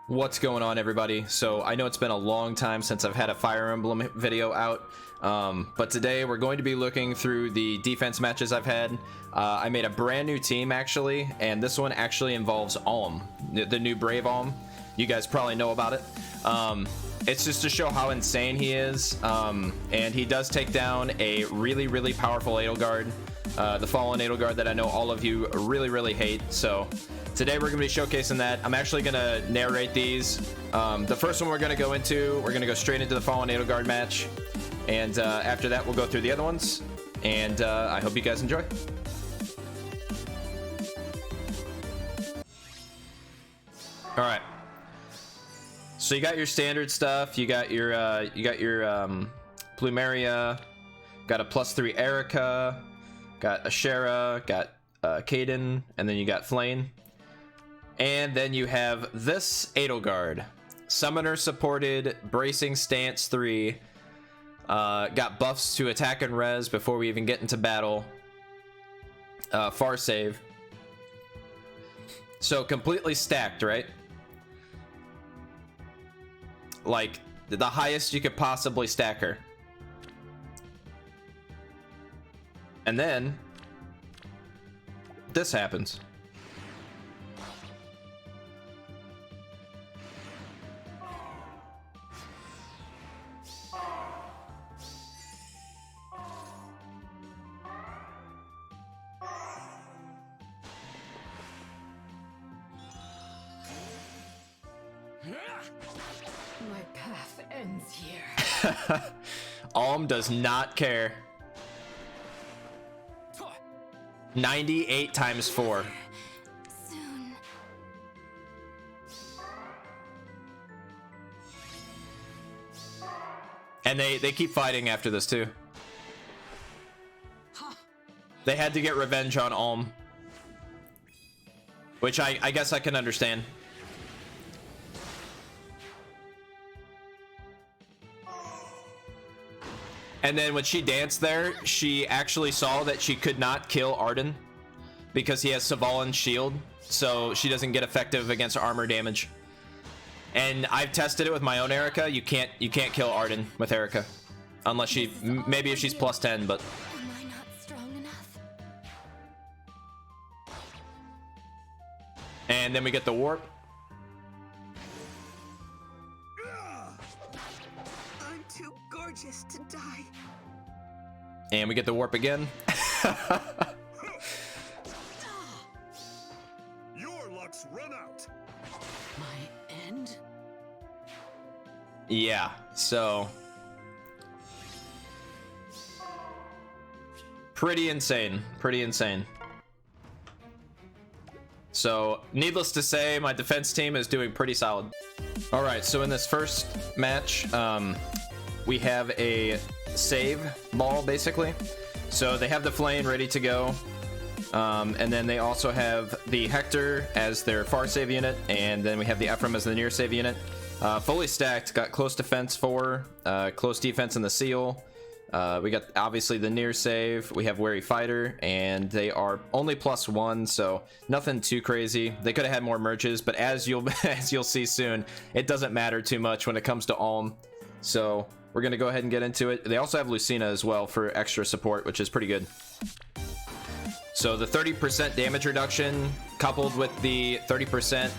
What's going on, everybody? So I know it's been a long time since I've had a Fire Emblem video out, but today we're going to be looking through the defense matches I've had. I made a brand new team actually, and this one actually involves Alm, the new Brave Alm. You guys probably know about it. It's just to show how insane he is, and he does take down a really powerful Edelgard, the fallen Edelgard that I know all of you really hate. So today we're going to be showcasing that. I'm actually going to narrate these. The first one we're going to go into, we're going to go straight into the fallen Edelgard match, and after that we'll go through the other ones, and I hope you guys enjoy. All right. So you got your standard stuff. You got your Plumeria, got a +3 Erica, got Ashera, got Kaden, and then you got Flame. And then you have this Edelgard, summoner supported, bracing stance 3, got buffs to attack and res before we even get into battle, far save. So completely stacked, right? Like the highest you could possibly stack her. And then this happens. My path ends here. Alm does not care. 98 times 4. Soon. And they keep fighting after this too. They had to get revenge on Alm, which I guess I can understand. And then when she danced there, she actually saw that she could not kill Arden because he has Savalin's shield, so she doesn't get effective against armor damage. And I've tested it with my own Erica. You can't kill Arden with Erica unless she, maybe if she's +10, but Am I not strong enough? and then we get the warp. I'm too gorgeous to die. And we get the warp again. Your luck's run out. My end? Yeah, so pretty insane. So needless to say, my defense team is doing pretty solid. All right, so in this first match, we have a save ball basically. So they have the Flame ready to go, and then they also have the Hector as their far save unit, and then we have the Ephraim as the near save unit. Fully stacked, got close defense 4, close defense in the seal. We got obviously the near save, we have Wary Fighter, and they are only +1, so nothing too crazy. They could have had more merges, but as you'll see soon, it doesn't matter too much when it comes to Alm. So we're gonna go ahead and get into it. They also have Lucina as well for extra support, which is pretty good. So the 30% damage reduction coupled with the 30%,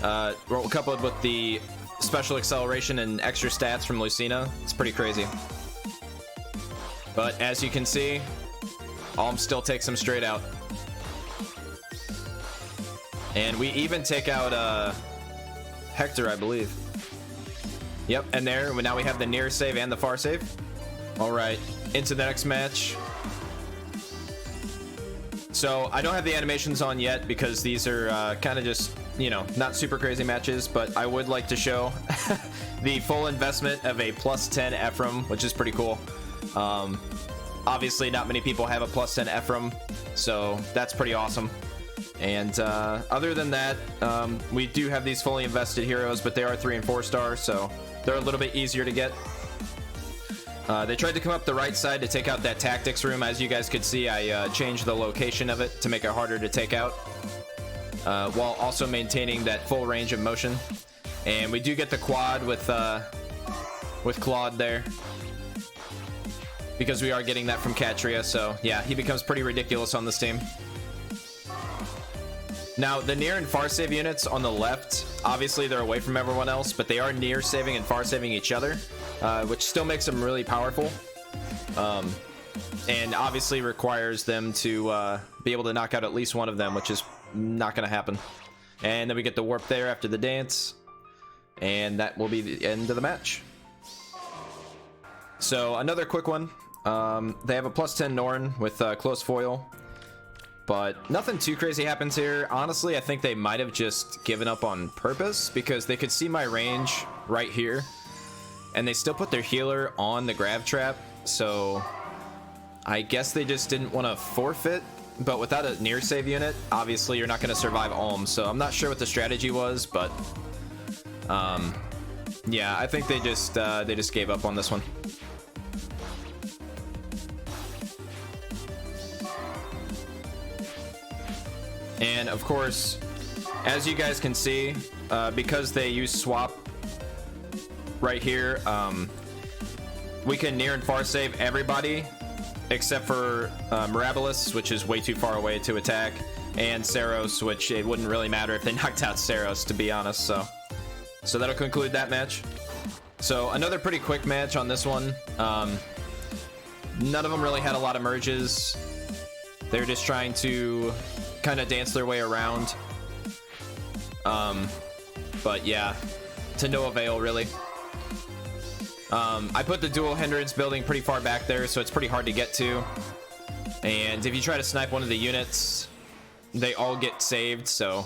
coupled with the special acceleration and extra stats from Lucina, it's pretty crazy. But as you can see, Alm still takes him straight out. And we even take out Hector, I believe. Yep, and there, now we have the near save and the far save. All right, into the next match. So I don't have the animations on yet because these are kind of just, you know, not super crazy matches, but I would like to show the full investment of a +10 Ephraim, which is pretty cool. Obviously not many people have a +10 Ephraim, so that's pretty awesome. And other than that, we do have these fully invested heroes, but they are 3 and 4 star, so they're a little bit easier to get. They tried to come up the right side to take out that tactics room. As you guys could see, I changed the location of it to make it harder to take out, while also maintaining that full range of motion. And we do get the quad with Claude there, because we are getting that from Katria. So yeah, he becomes pretty ridiculous on this team. Now, the near and far save units on the left, obviously they're away from everyone else, but they are near saving and far saving each other, which still makes them really powerful. And obviously requires them to be able to knock out at least one of them, which is not going to happen. And then we get the warp there after the dance, and that will be the end of the match. So another quick one. They have a +10 Norn with close foil, but nothing too crazy happens here. Honestly, I think they might have just given up on purpose, because they could see my range right here, and they still put their healer on the grab trap. So I guess they just didn't want to forfeit. But without a near save unit, obviously you're not going to survive Ulm. So I'm not sure what the strategy was, but yeah, I think they just gave up on this one. And of course, as you guys can see, because they use swap right here, we can near and far save everybody except for Mirabilis, which is way too far away to attack, and Saros, which it wouldn't really matter if they knocked out Saros, to be honest. So that'll conclude that match. So another pretty quick match on this one. None of them really had a lot of merges. They're just trying to kind of dance their way around. But yeah, to no avail, really. I put the dual hindrance building pretty far back there, so it's pretty hard to get to. And if you try to snipe one of the units, they all get saved, so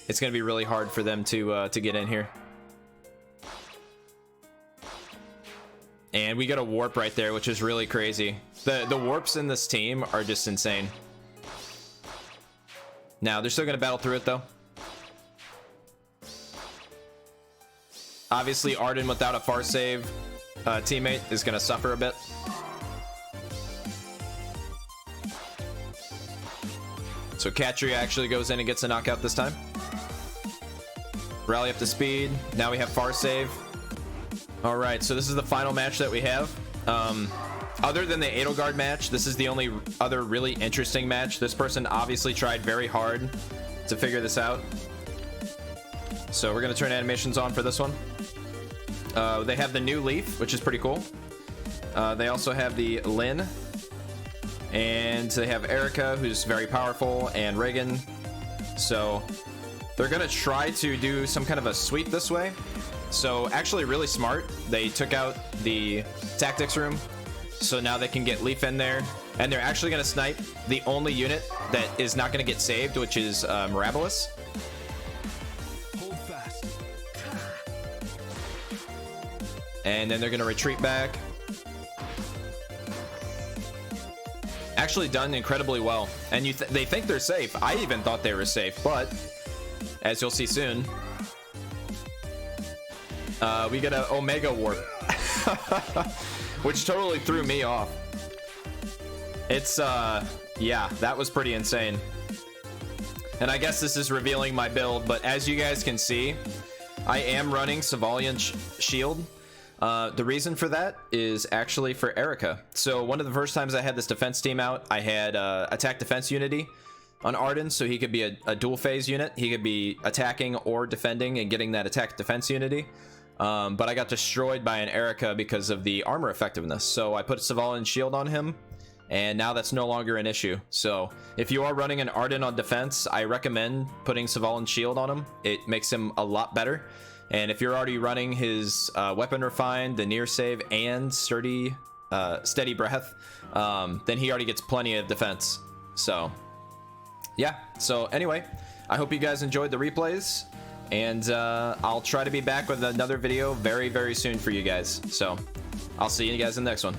it's going to be really hard for them to get in here. And we got a warp right there, which is really crazy. The warps in this team are just insane. Now, they're still going to battle through it, though. Obviously, Arden without a far save teammate is going to suffer a bit. So Katria actually goes in and gets a knockout this time. Rally up to speed. Now we have far save. All right, so this is the final match that we have. Other than the Edelgard match, this is the only other really interesting match. This person obviously tried very hard to figure this out. So we're going to turn animations on for this one. They have the new Leaf, which is pretty cool. They also have the Lyn. And they have Erica, who's very powerful, and Reagan. So they're going to try to do some kind of a sweep this way. So actually really smart. They took out the tactics room. So now they can get Leaf in there. And they're actually going to snipe the only unit that is not going to get saved, which is Mirabilis. Hold fast. And then they're going to retreat back. Actually done incredibly well. And they think they're safe. I even thought they were safe, but as you'll see soon, we get an Omega Warp, which totally threw me off. It's, yeah, that was pretty insane. And I guess this is revealing my build, but as you guys can see, I am running Savalian Shield. The reason for that is actually for Erica. So one of the first times I had this defense team out, I had attack defense unity on Arden, so he could be a dual phase unit. He could be attacking or defending and getting that attack defense unity. But I got destroyed by an Erica because of the armor effectiveness. So I put Savalian Shield on him, and now that's no longer an issue. So if you are running an Arden on defense, I recommend putting Savalian Shield on him. It makes him a lot better. And if you're already running his weapon refined, the near save, and steady breath, then he already gets plenty of defense. So yeah, so anyway, I hope you guys enjoyed the replays, and I'll try to be back with another video very, very soon for you guys. So I'll see you guys in the next one.